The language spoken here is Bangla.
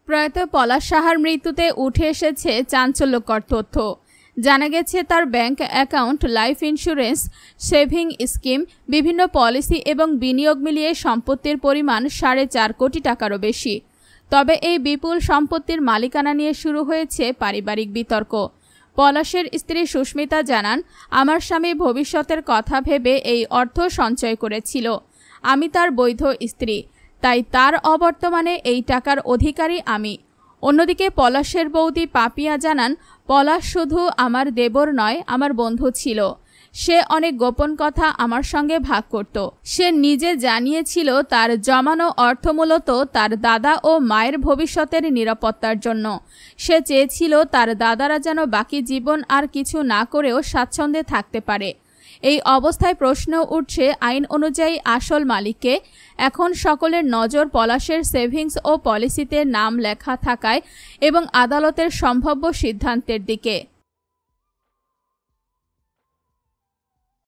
প্রয়াত পলাশ সাহার মৃত্যুতে উঠে এসেছে চাঞ্চল্যকর তথ্য। জানা গেছে তার bank account, life insurance, saving scheme, বিভিন্ন পলিসি এবং বিনিয়োগ মিলিয়ে সম্পত্তির পরিমাণ 4.5 কোটি টাকারও বেশি। তবে এই বিপুল সম্পত্তির মালিকানা নিয়ে শুরু হয়েছে পারিবারিক বিতর্ক। পলাশের স্ত্রী সুস্মিতা জানান, আমার স্বামী ভবিষ্যতের কথা ভেবে এই অর্থ সঞ্চয় করেছিল। আমি তার বৈধ স্ত্রী, তাই তার অবর্তমানে এই টাকার অধিকারী আমি। অন্যদিকে পলাশের বৌদি পাপিয়া জানান, পলাশ শুধু আমার দেবর নয়, আমার বন্ধু ছিল। সে অনেক গোপন কথা আমার সঙ্গে ভাগ করত। সে নিজে জানিয়েছিল তার জমানো অর্থ মূলত তার দাদা ও মায়ের ভবিষ্যতের নিরাপত্তার জন্য। সে চেয়েছিল তার দাদারা যেন বাকি জীবন আর কিছু না করেও স্বাচ্ছন্দ্যে থাকতে পারে। এই অবস্থায় প্রশ্ন উঠছে আইন অনুযায়ী আসল মালিককে। এখন সকলের নজর পলাশের সেভিংস ও পলিসিতে নাম লেখা থাকায় এবং আদালতের সম্ভাব্য সিদ্ধান্তের দিকে।